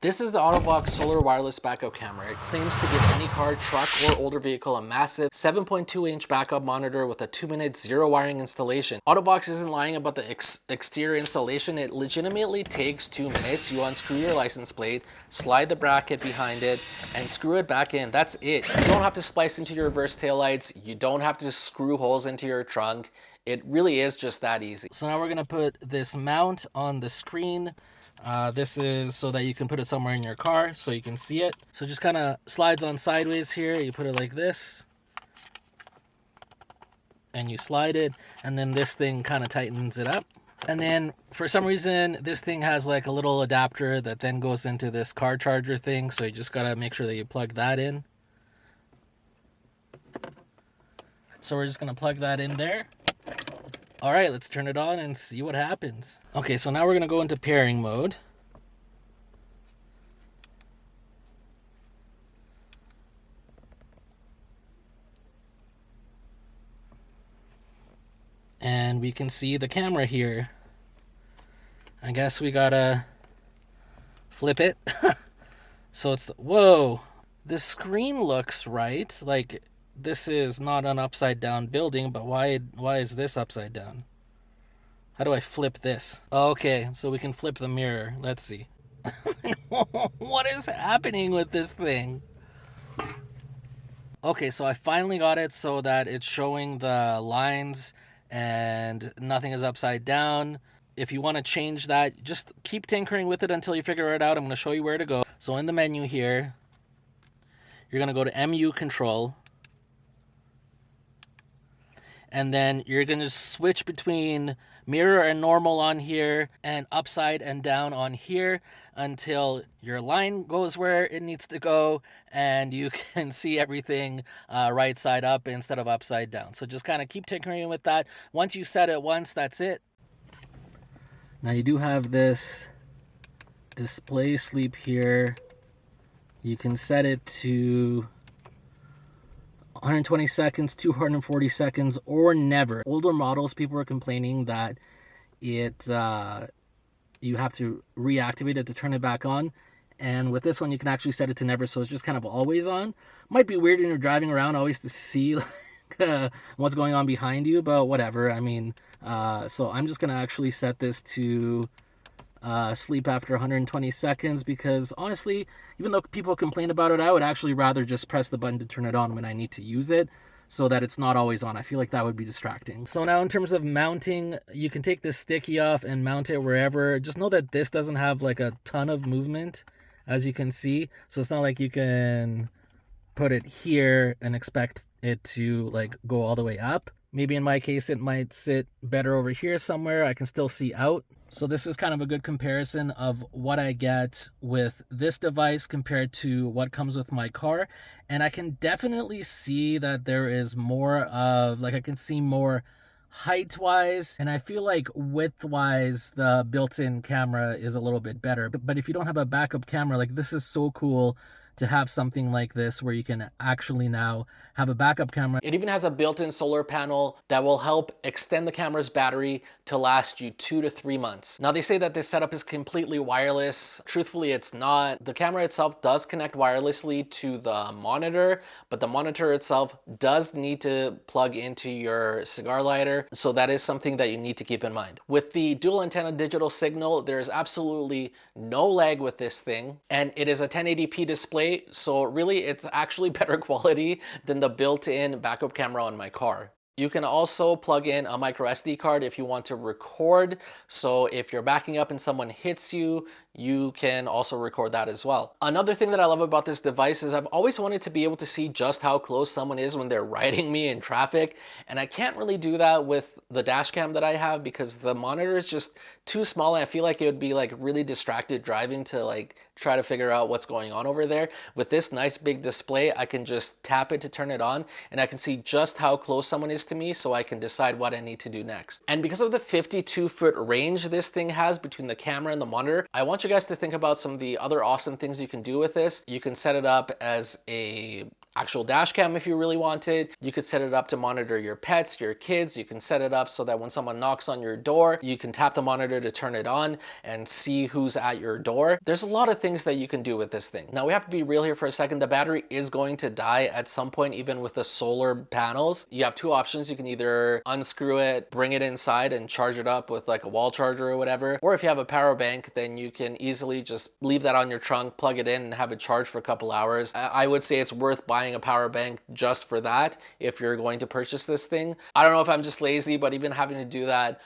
This is the AutoVox solar wireless backup camera. It claims to give any car, truck, or older vehicle a massive 7.2-inch backup monitor with a 2-minute zero wiring installation. AutoVox isn't lying about the exterior installation. It legitimately takes 2 minutes. You unscrew your license plate, slide the bracket behind it, and screw it back in. That's it. You don't have to splice into your reverse taillights. You don't have to screw holes into your trunk. It really is just that easy. So now we're gonna put this mount on the screen. This is so that you can put it somewhere in your car so you can see it. So just kind of slides on sideways here. You put it like this and you slide it, and then this thing kind of tightens it up. And then for some reason this thing has like a little adapter that then goes into this car charger thing, so you just gotta make sure that you plug that in. So we're just gonna plug that in there. All right, let's turn it on and see what happens. Okay, so now we're gonna go into pairing mode. And we can see the camera here. I guess we gotta flip it. So it's whoa, the screen looks right. Like, this is not an upside down building, but why is this upside down? How do I flip this? Okay, so we can flip the mirror. Let's see. What is happening with this thing? Okay, so I finally got it so that it's showing the lines and nothing is upside down. If you want to change that, just keep tinkering with it until you figure it out. I'm going to show you where to go. So in the menu here, you're going to go to MU control. And then you're going to switch between mirror and normal on here and upside and down on here until your line goes where it needs to go and you can see everything right side up instead of upside down. So just kind of keep tinkering with that. Once you set it once, that's it. Now you do have this display sleep here. You can set it to 120 seconds, 240 seconds, or never. Older models, people were complaining that it you have to reactivate it to turn it back on. And with this one, you can actually set it to never, so it's just kind of always on. Might be weird when you're driving around always to see what's going on behind you, but whatever. I mean, so I'm just going to actually set this to sleep after 120 seconds because honestly, even though people complain about it, I would actually rather just press the button to turn it on when I need to use it so that it's not always on. I feel like that would be distracting. So now in terms of mounting, you can take this sticky off and mount it wherever. Just know that this doesn't have like a ton of movement, as you can see. So it's not like you can put it here and expect it to like go all the way up. Maybe in my case, it might sit better over here somewhere. I can still see out. So this is kind of a good comparison of what I get with this device compared to what comes with my car. And I can definitely see that there is more of, like, I can see more height-wise, and I feel like width-wise, the built-in camera is a little bit better. But if you don't have a backup camera, like, this is so cool to have something like this where you can actually now have a backup camera. It even has a built-in solar panel that will help extend the camera's battery to last you 2 to 3 months. Now they say that this setup is completely wireless. Truthfully, it's not. The camera itself does connect wirelessly to the monitor, but the monitor itself does need to plug into your cigar lighter. So that is something that you need to keep in mind. With the dual antenna digital signal, there is absolutely no lag with this thing, and it is a 1080p display. So really it's actually better quality than the built-in backup camera on my car. You can also plug in a micro SD card if you want to record. So if you're backing up and someone hits you, you can also record that as well. Another thing that I love about this device is I've always wanted to be able to see just how close someone is when they're riding me in traffic. And I can't really do that with the dash cam that I have because the monitor is just too small and I feel like it would be like really distracted driving to like try to figure out what's going on over there. With this nice big display, I can just tap it to turn it on and I can see just how close someone is to me so I can decide what I need to do next. And because of the 52-foot range this thing has between the camera and the monitor, I want you guys to think about some of the other awesome things you can do with this. You can set it up as a actual dash cam if you really wanted. You could set it up to monitor your pets, your kids. You can set it up so that when someone knocks on your door, you can tap the monitor to turn it on and see who's at your door. There's a lot of things that you can do with this thing. Now we have to be real here for a second. The battery is going to die at some point, even with the solar panels. You have two options. You can either unscrew it, bring it inside and charge it up with like a wall charger or whatever. Or if you have a power bank, then you can easily just leave that on your trunk, plug it in and have it charged for a couple hours. I would say it's worth buying a power bank just for that if you're going to purchase this thing. I don't know if I'm just lazy, but even having to do that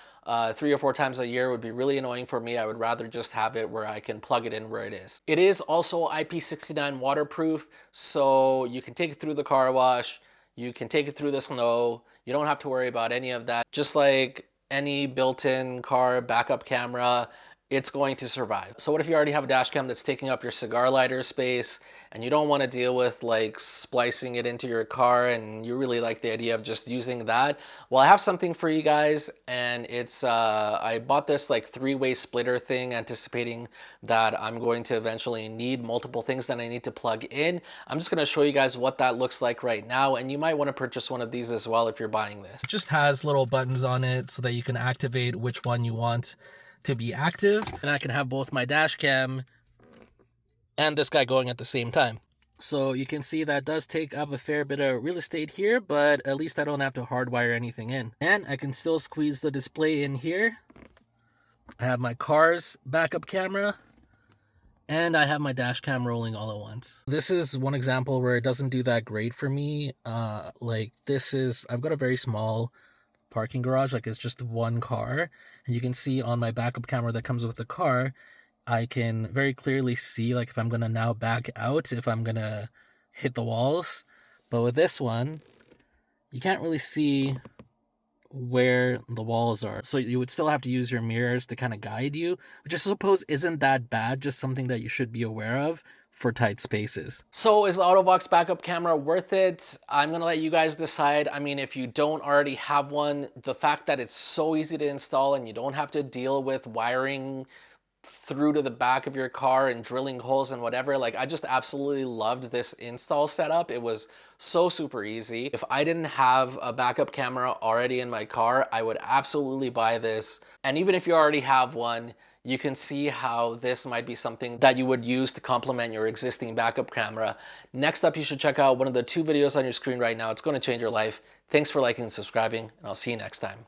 3 or 4 times a year would be really annoying for me. I would rather just have it where I can plug it in where it is. It is also IP69 waterproof, so you can take it through the car wash, you can take it through the snow. You don't have to worry about any of that. Just like any built-in car backup camera, it's going to survive. So what if you already have a dash cam that's taking up your cigar lighter space and you don't want to deal with like splicing it into your car and you really like the idea of just using that? Well, I have something for you guys, and it's I bought this like 3-way splitter thing anticipating that I'm going to eventually need multiple things that I need to plug in. I'm just going to show you guys what that looks like right now, and you might want to purchase one of these as well if you're buying this. It just has little buttons on it so that you can activate which one you want to be active, and I can have both my dash cam and this guy going at the same time. So you can see that does take up a fair bit of real estate here, but at least I don't have to hardwire anything in. And I can still squeeze the display in here. I have my car's backup camera, and I have my dash cam rolling all at once. This is one example where it doesn't do that great for me. Like this is, I've got a very small parking garage, like it's just one car, and you can see on my backup camera that comes with the car, I can very clearly see like if I'm gonna now back out, if I'm gonna hit the walls. But with this one, you can't really see where the walls are, so you would still have to use your mirrors to kind of guide you, which I suppose isn't that bad, just something that you should be aware of for tight spaces. So is the AutoVox backup camera worth it? I'm gonna let you guys decide. I mean, if you don't already have one, the fact that it's so easy to install and you don't have to deal with wiring through to the back of your car and drilling holes and whatever, like I just absolutely loved this install setup. It was so super easy. If I didn't have a backup camera already in my car, I would absolutely buy this. And even if you already have one, you can see how this might be something that you would use to complement your existing backup camera. Next up, you should check out one of the 2 videos on your screen right now. It's going to change your life. Thanks for liking and subscribing, and I'll see you next time.